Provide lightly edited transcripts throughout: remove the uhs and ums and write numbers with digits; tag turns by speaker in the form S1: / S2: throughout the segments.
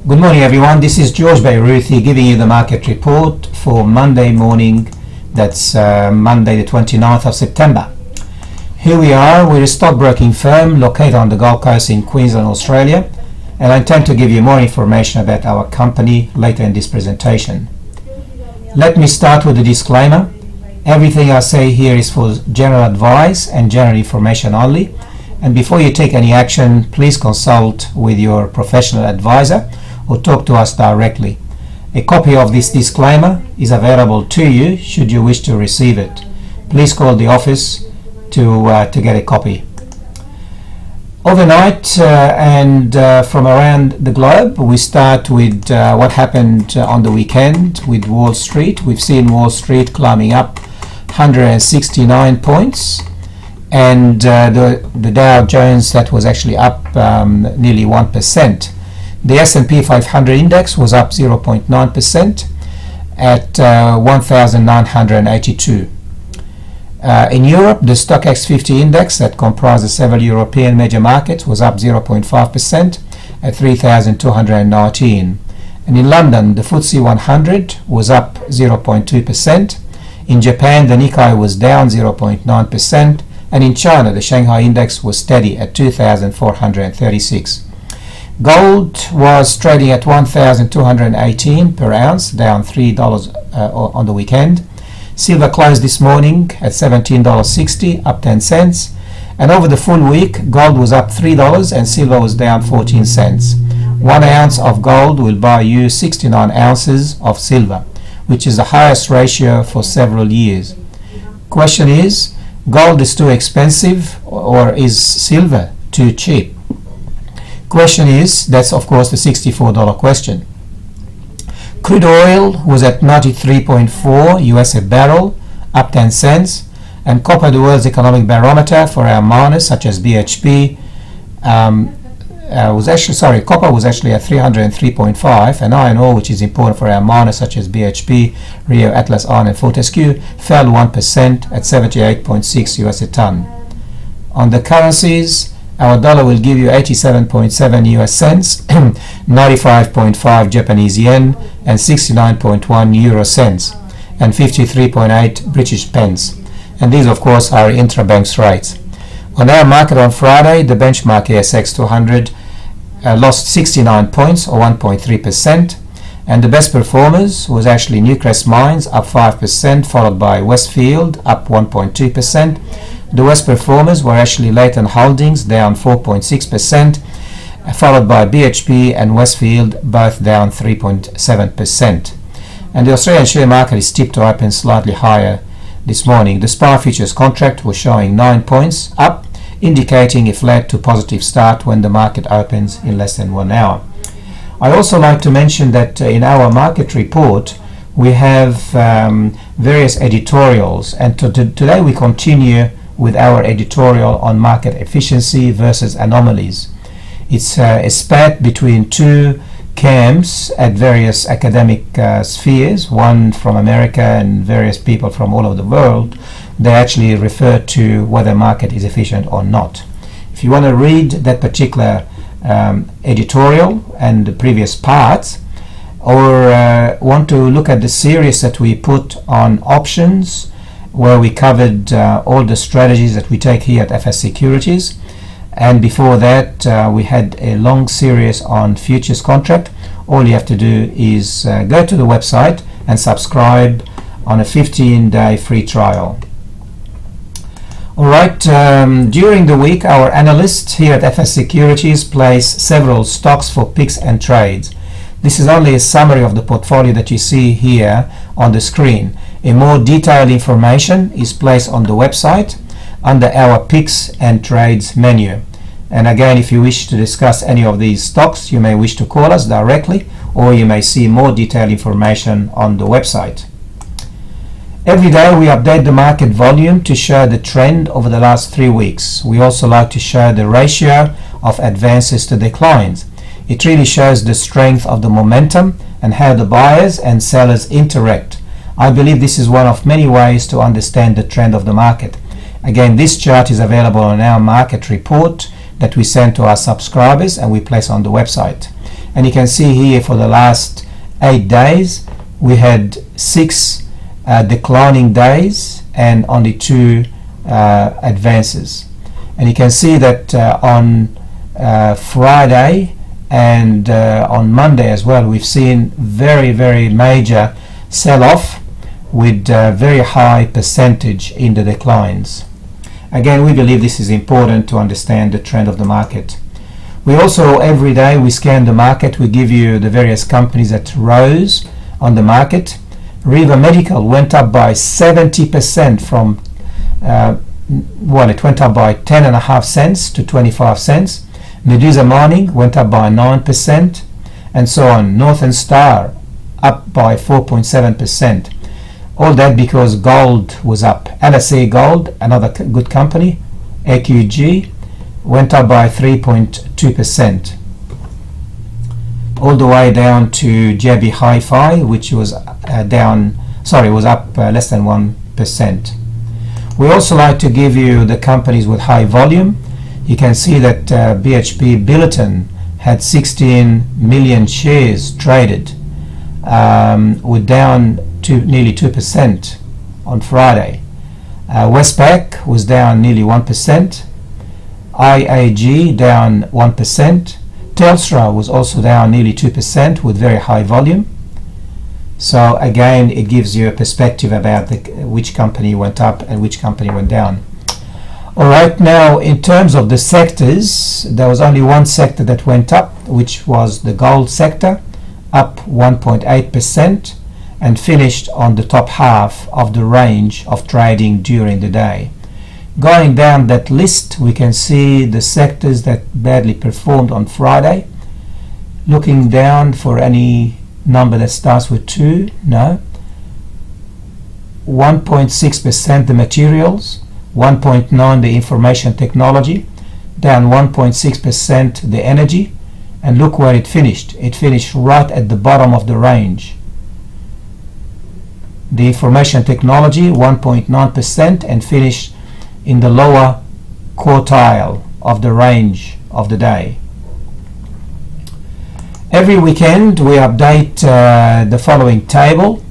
S1: Good morning everyone, this is George Beyrouthi giving you the market report for Monday morning, that's Monday the 29th of September. Here we are, we're a stockbroking firm located on the Gold Coast in Queensland, Australia, and I intend to give you more information about our company later in this presentation. Let me start with a disclaimer. Everything I say here is for general advice and general information only, and before you take any action, please consult with your professional advisor or talk to us directly. A copy of this disclaimer is available to you should you wish to receive it. Please call the office to get a copy. Overnight and from around the globe, we start with what happened on the weekend with Wall Street. We've seen Wall Street climbing up 169 points, and the Dow Jones, that was actually up nearly 1%. The S&P 500 index was up 0.9% at 1,982. In Europe, the Stockmarket 50 index, that comprises several European major markets, was up 0.5% at 3,219. And in London, the FTSE 100 was up 0.2%. In Japan, the Nikkei was down 0.9%. And in China, the Shanghai index was steady at 2,436. Gold was trading at $1,218 per ounce, down $3 on the weekend. Silver closed this morning at $17.60, up 10 cents. And over the full week, gold was up $3 and silver was down 14 cents. 1 ounce of gold will buy you 69 ounces of silver, which is the highest ratio for several years. Question is, gold is too expensive or is silver too cheap? Question is, that's of course the $64 question. Crude oil was at 93.4 US a barrel, up 10 cents, and copper, the world's economic barometer for our miners such as BHP, copper was actually at 303.5, and iron ore, which is important for our miners such as BHP, Rio, Atlas Iron and Fortescue, fell 1% at 78.6 US a ton. On the currencies, our dollar will give you 87.7 US cents, 95.5 Japanese yen, and 69.1 euro cents, and 53.8 British pence. And these, of course, are intra-banks rates. On our market on Friday, the benchmark ASX 200 lost 69 points, or 1.3%, and the best performers was actually Newcrest Mines, up 5%, followed by Westfield, up 1.2%. The worst performers were actually Leighton Holdings, down 4.6%, followed by BHP and Westfield, both down 3.7%. And the Australian share market is tipped to open slightly higher this morning. The SPI futures contract was showing 9 points up, indicating a flat to positive start when the market opens in less than 1 hour. I also like to mention that in our market report we have various editorials, and today we continue with our editorial on market efficiency versus anomalies. It's a spat between two camps at various academic spheres, one from America and various people from all over the world. They actually refer to whether market is efficient or not. If you want to read that particular editorial and the previous parts, or want to look at the series that we put on options, where we covered all the strategies that we take here at FS Securities, and before that we had a long series on futures contract. All you have to do is go to the website and subscribe on a 15-day free trial. Alright, during the week our analysts here at FS Securities place several stocks for picks and trades. This is only a summary of the portfolio that you see here on the screen. A more detailed information is placed on the website under our picks and trades menu. And again, if you wish to discuss any of these stocks, you may wish to call us directly, or you may see more detailed information on the website. Every day we update the market volume to show the trend over the last 3 weeks. We also like to show the ratio of advances to declines. It really shows the strength of the momentum and how the buyers and sellers interact. I believe this is one of many ways to understand the trend of the market. Again, this chart is available on our market report that we send to our subscribers and we place on the website. And you can see here for the last 8 days we had 6 declining days and only 2 advances. And you can see that on Friday and on Monday as well, we've seen very major sell-off with very high percentage in the declines. Again, we believe this is important to understand the trend of the market. We also, every day we scan the market, we give you the various companies that rose on the market. Riva Medical went up by 70% from it went up by 10.5 cents to 25 cents. Medusa Mining went up by 9%, and so on. Northern Star up by 4.7%. All that because gold was up. LSA Gold, another good company, AQG, went up by 3.2%. All the way down to JB Hi-Fi, which was was up less than 1%. We also like to give you the companies with high volume. You can see that BHP Billiton had 16 million shares traded. We're down to nearly 2% on Friday. Westpac was down nearly 1%. IAG down 1%. Telstra was also down nearly 2% with very high volume. So again, it gives you a perspective about which company went up and which company went down. Alright, now in terms of the sectors, there was only one sector that went up, which was the gold sector, up 1.8%, and finished on the top half of the range of trading during the day. Going down that list, we can see the sectors that badly performed on Friday. Looking down for any number that starts with 2, no. 1.6% the materials, 1.9% the information technology, down 1.6% the energy, and look where it finished. It finished right at the bottom of the range. The information technology 1.9% and finished in the lower quartile of the range of the day. Every weekend we update the following table.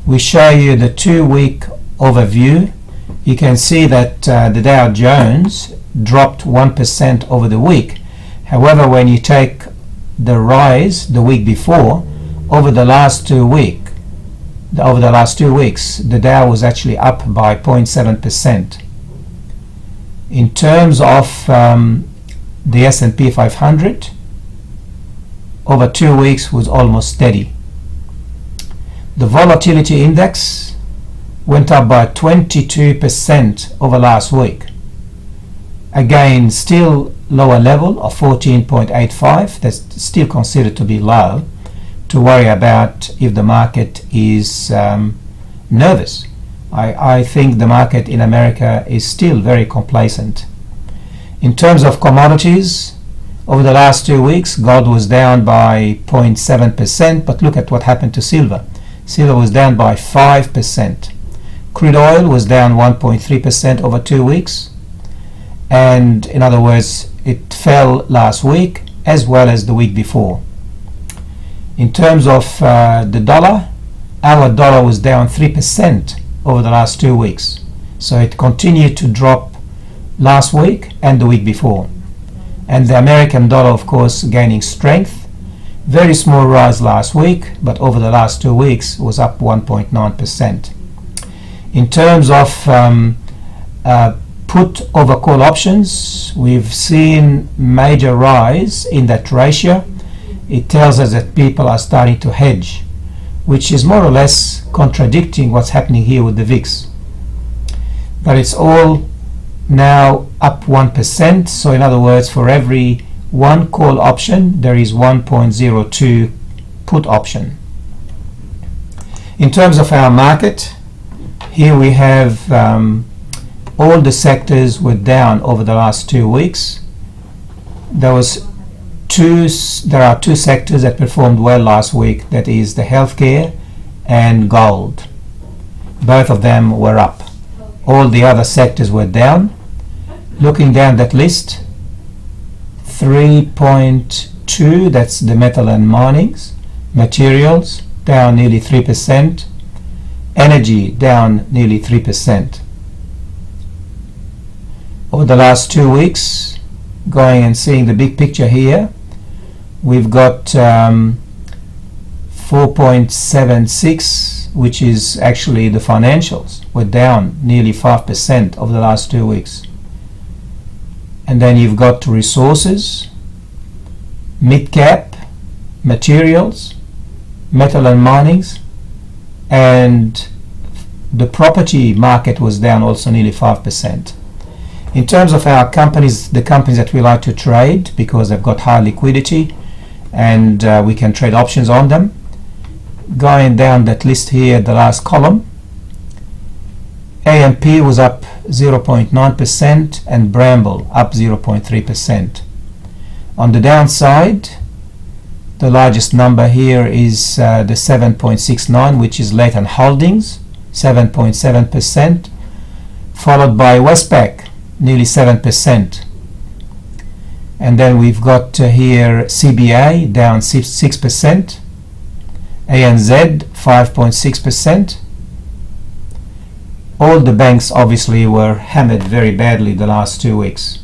S1: We show you the 2-week overview. You can see that the Dow Jones dropped 1% over the week. However, when you take the rise the week before, over the last 2 weeks, the Dow was actually up by 0.7%. In terms of the S&P 500, over 2 weeks was almost steady. The volatility index went up by 22% over last week. Again, still lower level of 14.85. That's still considered to be low to worry about if the market is nervous. I think the market in America is still very complacent. In terms of commodities, over the last 2 weeks, gold was down by 0.7%, but look at what happened to silver. Silver was down by 5%. Crude oil was down 1.3% over 2 weeks. And in other words, it fell last week as well as the week before. In terms of the dollar, our dollar was down 3% over the last 2 weeks. So it continued to drop last week and the week before. And the American dollar, of course, gaining strength. Very small rise last week, but over the last 2 weeks was up 1.9%. In terms of put over call options, we've seen major rise in that ratio. It tells us that people are starting to hedge, which is more or less contradicting what's happening here with the VIX. But it's all now up 1%, so in other words, for every one call option there is 1.02 put option. In terms of our market, here we have all the sectors were down over the last 2 weeks. There are two sectors that performed well last week, that is the healthcare and gold. Both of them were up. All the other sectors were down. Looking down that list, 3.2 2, that's the metal and minings. Materials down nearly 3%. Energy down nearly 3%. Over the last 2 weeks, going and seeing the big picture here, we've got 4.76, which is actually the financials. We're down nearly 5% over the last 2 weeks. And then you've got resources, mid-cap, materials, metal and minings, and the property market was down also nearly 5%. In terms of our companies, the companies that we like to trade because they've got high liquidity and we can trade options on them, going down that list here, the last column, AMP was up 0.9% and Bramble up 0.3%. On the downside, the largest number here is the 7.69, which is Leighton Holdings, 7.7%, followed by Westpac, nearly 7%. And then we've got here CBA down 6%, ANZ 5.6%. All the banks obviously were hammered very badly the last 2 weeks.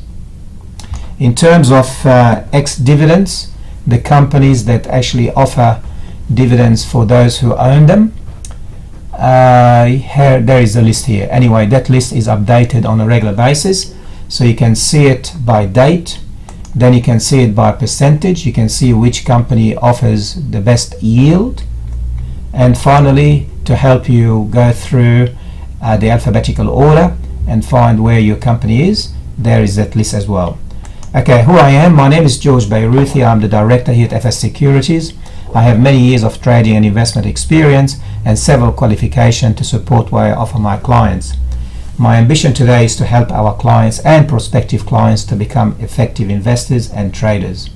S1: In terms of ex-dividends, the companies that actually offer dividends for those who own them, here there is a list here. Anyway, that list is updated on a regular basis, so you can see it by date, then you can see it by percentage, you can see which company offers the best yield, and finally, to help you go through the alphabetical order and find where your company is, there is that list as well. Okay, who I am, my name is George Beyrouthi. I'm the director here at FS Securities. I have many years of trading and investment experience and several qualifications to support what I offer my clients. My ambition today is to help our clients and prospective clients to become effective investors and traders.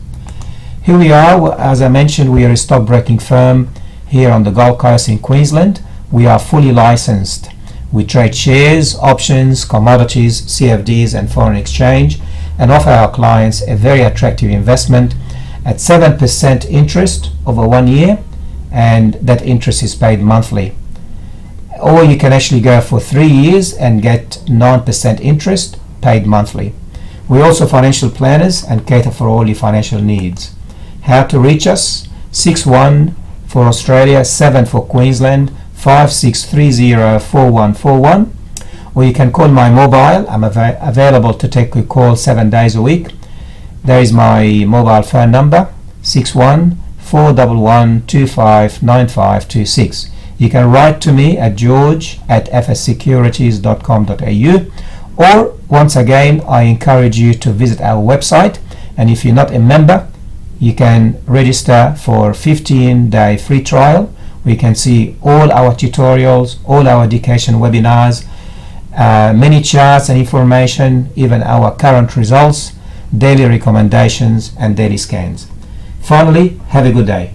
S1: Here we are, as I mentioned, we are a stockbroking firm here on the Gold Coast in Queensland. We are fully licensed. We trade shares, options, commodities, CFDs and foreign exchange, and offer our clients a very attractive investment at 7% interest over 1 year, and that interest is paid monthly. Or you can actually go for 3 years and get 9% interest paid monthly. We're also financial planners and cater for all your financial needs. How to reach us? 61 for Australia, 7 for Queensland, 5630-4141, or you can call my mobile. I'm available to take a call 7 days a week. There is my mobile phone number, 61-411-259526. You can write to me at george@fssecurities.com.au, or once again I encourage you to visit our website, and if you're not a member, you can register for a 15-day free trial. We can see all our tutorials, all our education webinars, many charts and information, even our current results, daily recommendations and daily scans. Finally, have a good day.